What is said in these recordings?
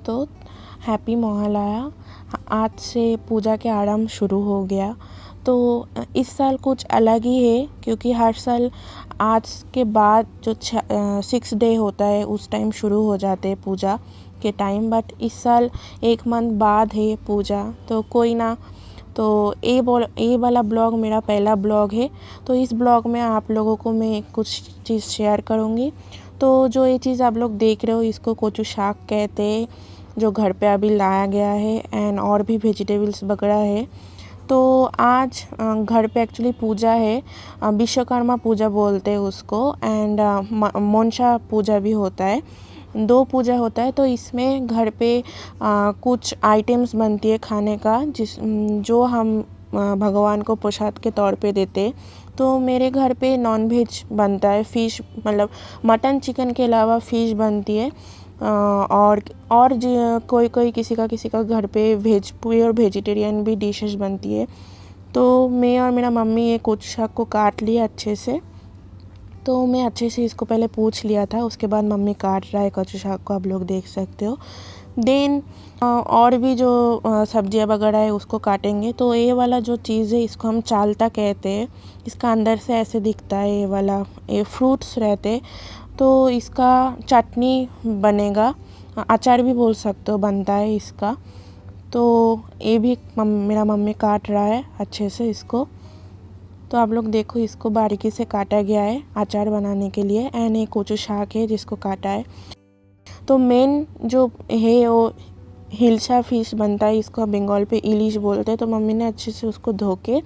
दोस्तों, हैप्पी महालया। आज से पूजा के आरंभ शुरू हो गया। तो इस साल कुछ अलग ही है, क्योंकि हर साल आज के बाद जो 6 डे होता है उस टाइम शुरू हो जाते हैं पूजा के टाइम। बट इस साल 1 मंथ बाद है पूजा, तो कोई ना। तो ये वाला ब्लॉग मेरा पहला ब्लॉग है। तो इस ब्लॉग में आप लोगों को मैं कुछ चीज़ शेयर करूँगी। तो जो ये चीज़ आप लोग देख रहे हो, इसको कोचू शाक कहते हैं, जो घर पे अभी लाया गया है। एंड और भी वेजिटेबल्स वगैरह है। तो आज घर पे एक्चुअली पूजा है, विश्वकर्मा पूजा बोलते हैं उसको। एंड मनसा पूजा भी होता है, 2 पूजा होता है। तो इसमें घर पे कुछ आइटम्स बनती है खाने का, जो हम भगवान को प्रसाद के तौर पे देते। तो मेरे घर पे नॉनवेज बनता है, फ़िश मतलब मटन चिकन के अलावा फ़िश बनती है। और कोई किसी का घर पे प्योर वेजिटेरियन भी डिशेस बनती है। तो मैं और मेरा मम्मी ये कोचू शाक को काट लिया अच्छे से। तो मैं अच्छे से इसको पहले पूछ लिया था, उसके बाद मम्मी काट रहा है कोचू शाक को, आप लोग देख सकते हो। देन और भी जो सब्जियां वगैरह है उसको काटेंगे। तो ये वाला जो चीज़ है इसको हम चालता कहते हैं। इसका अंदर से ऐसे दिखता है, ये फ्रूट्स रहते। तो इसका चटनी बनेगा, अचार भी बोल सकते हो, बनता है इसका। तो ये भी मेरा मम्मी काट रहा है अच्छे से इसको। तो आप लोग देखो, इसको बारीकी से काटा गया है अचार बनाने के लिए। एंड ये कोचू शाक है जिसको काटा है। तो मेन जो है वो हिल्सा फिश बनता है, इसको बंगाल पे इलिश बोलते हैं। तो मम्मी ने अच्छे से उसको धो के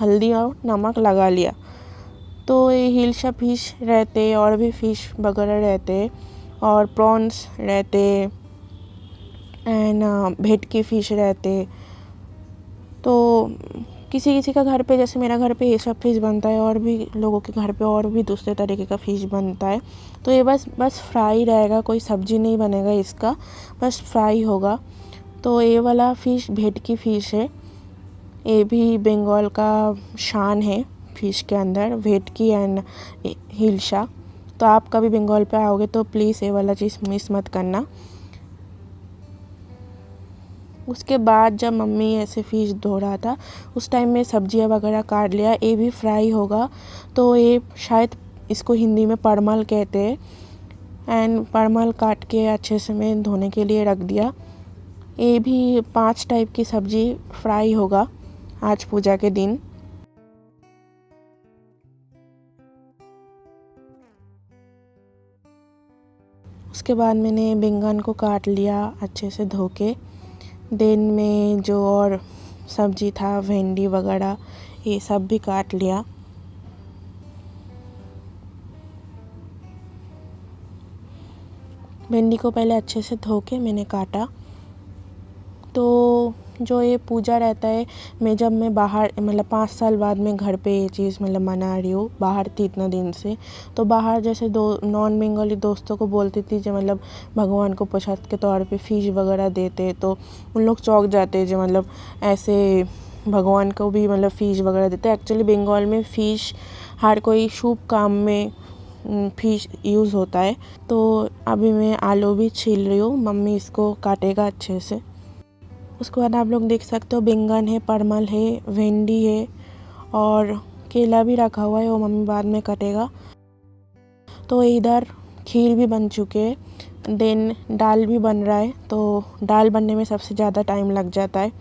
हल्दी और नमक लगा लिया। तो ये हिल्सा फिश रहते, और भी फ़िश वगैरह रहते, और प्रॉन्स रहते, एंड भेटकी फ़िश रहते। तो किसी का घर पे, जैसे मेरा घर पे ये सब फ़िश बनता है, और भी लोगों के घर पे और भी दूसरे तरीके का फ़िश बनता है। तो ये बस फ्राई रहेगा, कोई सब्ज़ी नहीं बनेगा इसका, बस फ्राई होगा। तो ये वाला फ़िश भेटकी फ़िश है, ये भी बंगाल का शान है फ़िश के अंदर, भेटकी एंड हिल्सा। तो आप कभी बंगाल पे आओगे तो प्लीज़ ये वाला चीज़ मिस मत करना। उसके बाद जब मम्मी ऐसे फ़िश धो रहा था, उस टाइम में सब्जियां वगैरह काट लिया, ये भी फ्राई होगा। तो ये शायद इसको हिंदी में परमल कहते हैं। एंड परमल काट के अच्छे से मैं धोने के लिए रख दिया। ये भी 5 टाइप की सब्ज़ी फ्राई होगा आज पूजा के दिन। उसके बाद मैंने बैंगन को काट लिया अच्छे से धो के। देन में जो और सब्जी था, भिंडी वगैरह, ये सब भी काट लिया। भिंडी को पहले अच्छे से धो के मैंने काटा। तो जो ये पूजा रहता है, जब मैं बाहर मतलब 5 साल बाद मैं घर पे ये चीज़ मतलब मना रही हूँ, बाहर थी इतना दिन से। तो बाहर जैसे नॉन बंगाली दोस्तों को बोलती थी जो मतलब भगवान को प्रसाद के तौर पे फ़िश वगैरह देते, तो उन लोग चौंक जाते जो मतलब ऐसे भगवान को भी मतलब फ़िश वगैरह देते। एक्चुअली बंगाल में फ़िश हर कोई शुभ काम में फ़िश यूज़ होता है। तो अभी मैं आलू भी छील रही हूँ, मम्मी इसको काटेगा अच्छे से। उसके बाद आप लोग देख सकते हो, बैंगन है, परमल है, भिंडी है, और केला भी रखा हुआ है, वो मम्मी बाद में कटेगा। तो इधर खीर भी बन चुके हैं। देन दाल भी बन रहा है। तो दाल बनने में सबसे ज़्यादा टाइम लग जाता है।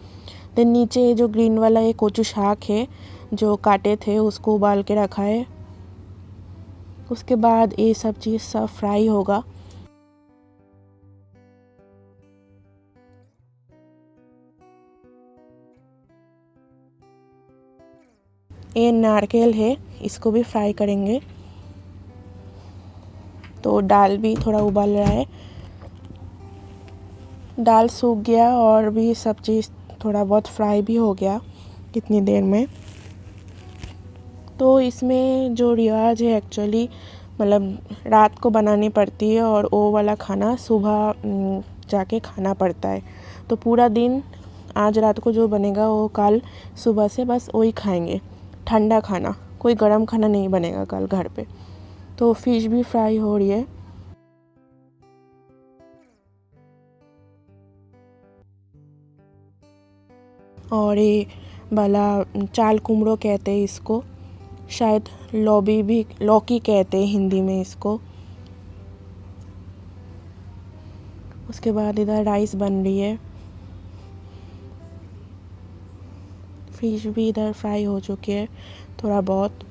देन नीचे जो ग्रीन वाला ये कोचू शाक है जो काटे थे, उसको उबाल के रखा है। उसके बाद ये सब चीज़ सब फ्राई होगा। ये नारकेल है, इसको भी फ्राई करेंगे। तो दाल भी थोड़ा उबाल रहा है, दाल सूख गया, और भी सब चीज़ थोड़ा बहुत फ्राई भी हो गया कितनी देर में। तो इसमें जो रिवाज है एक्चुअली मतलब रात को बनानी पड़ती है, और वो वाला खाना सुबह जाके खाना पड़ता है। तो पूरा दिन आज रात को जो बनेगा वो कल सुबह से बस वही खाएंगे, ठंडा खाना, कोई गरम खाना नहीं बनेगा कल घर पे। तो फ़िश भी फ्राई हो रही है। और ये वाला चाल कुमड़ो कहते हैं इसको, शायद लौकी कहते हैं हिंदी में इसको। उसके बाद इधर राइस बन रही है, फिश भी इधर फ्राई हो चुकी है थोड़ा बहुत।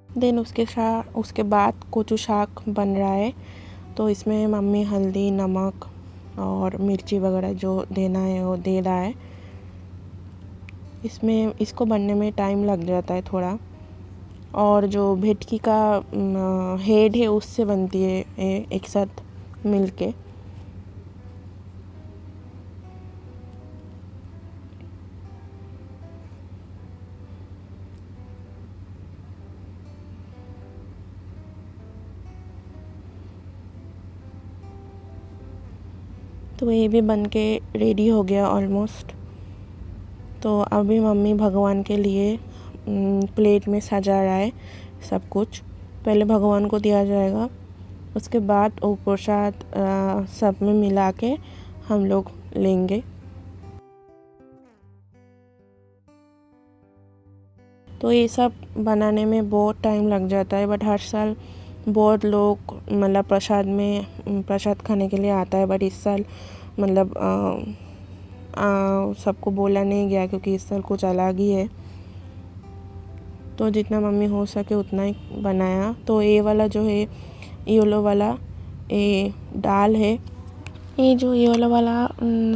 देन उसके बाद कोचू शाक बन रहा है। तो इसमें मम्मी हल्दी, नमक और मिर्ची वगैरह जो देना है वो दे रहा है। इसको बनने में टाइम लग जाता है थोड़ा, और जो भेटकी का हेड है उससे बनती है एक साथ मिल के। तो ये भी बन के रेडी हो गया ऑलमोस्ट। तो अभी मम्मी भगवान के लिए प्लेट में सजा रहा है सब कुछ। पहले भगवान को दिया जाएगा, उसके बाद वो प्रसाद सब में मिला के हम लोग लेंगे। तो ये सब बनाने में बहुत टाइम लग जाता है, बट हर साल बहुत लोग मतलब प्रसाद खाने के लिए आता है। बट इस साल मतलब सबको बोला नहीं गया क्योंकि इस साल कुछ अलग ही है। तो जितना मम्मी हो सके उतना ही बनाया। तो ये वाला जो है येलो वाला ये दाल है। ये जो येलो वाला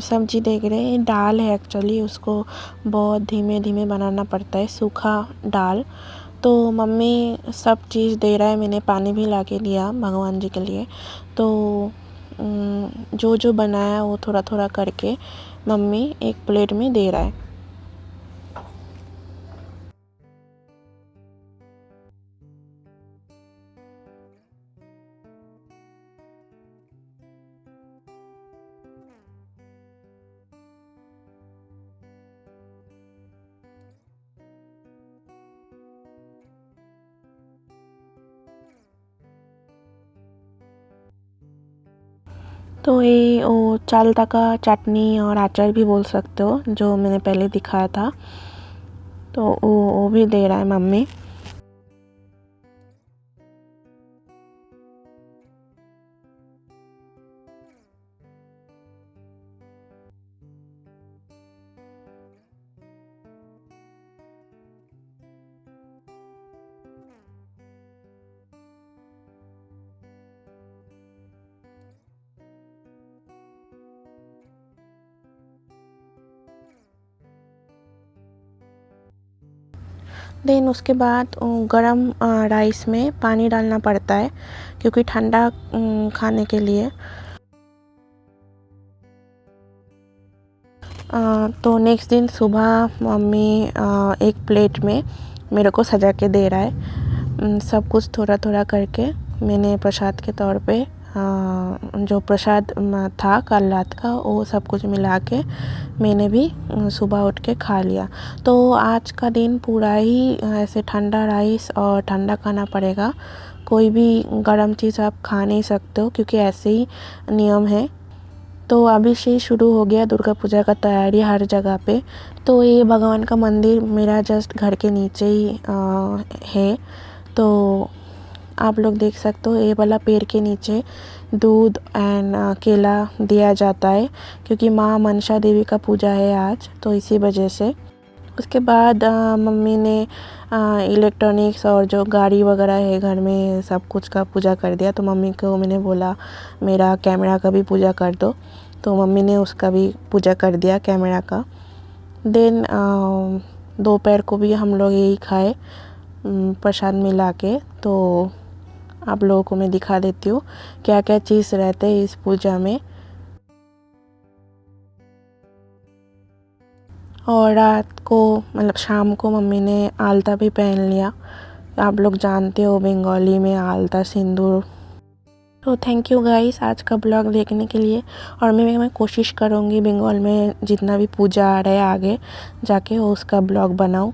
सब्जी देख रहे हैं ये दाल है एक्चुअली। उसको बहुत धीमे धीमे बनाना पड़ता है, सूखा दाल। तो मम्मी सब चीज़ दे रहा है, मैंने पानी भी ला के दिया भगवान जी के लिए। तो जो जो बनाया वो थोड़ा थोड़ा करके मम्मी एक प्लेट में दे रहा है। तो ये वो चालता का चटनी और अचार भी बोल सकते हो, जो मैंने पहले दिखाया था। तो वो भी दे रहा है मम्मी। देन उसके बाद गरम राइस में पानी डालना पड़ता है क्योंकि ठंडा खाने के लिए। तो नेक्स्ट दिन सुबह मम्मी एक प्लेट में मेरे को सजा के दे रहा है। सब कुछ थोड़ा थोड़ा करके मैंने प्रसाद के तौर पे जो प्रसाद था कल रात का वो सब कुछ मिला के मैंने भी सुबह उठ के खा लिया। तो आज का दिन पूरा ही ऐसे ठंडा राइस और ठंडा खाना पड़ेगा। कोई भी गर्म चीज़ आप खा नहीं सकते हो क्योंकि ऐसे ही नियम है। तो अभी से शुरू हो गया दुर्गा पूजा का तैयारी हर जगह पे। तो ये भगवान का मंदिर मेरा जस्ट घर के नीचे ही है। तो आप लोग देख सकते हो ये वाला पेड़ के नीचे दूध एंड केला दिया जाता है क्योंकि माँ मनसा देवी का पूजा है आज, तो इसी वजह से। उसके बाद मम्मी ने इलेक्ट्रॉनिक्स और जो गाड़ी वगैरह है घर में सब कुछ का पूजा कर दिया। तो मम्मी को मैंने बोला मेरा कैमरा का भी पूजा कर दो, तो मम्मी ने उसका भी पूजा कर दिया कैमरा का। देन दोपहर को भी हम लोग यही खाए प्रसाद मिला के। तो आप लोगों को मैं दिखा देती हूँ क्या क्या चीज़ रहते हैं इस पूजा में। और रात को मतलब शाम को मम्मी ने आलता भी पहन लिया आप लोग जानते हो बंगाली में आलता सिंदूर। तो थैंक यू गाइस आज का ब्लॉग देखने के लिए। और मैं कोशिश करूँगी बंगाल में जितना भी पूजा आ रहा है आगे जाके उसका ब्लॉग बनाऊँ।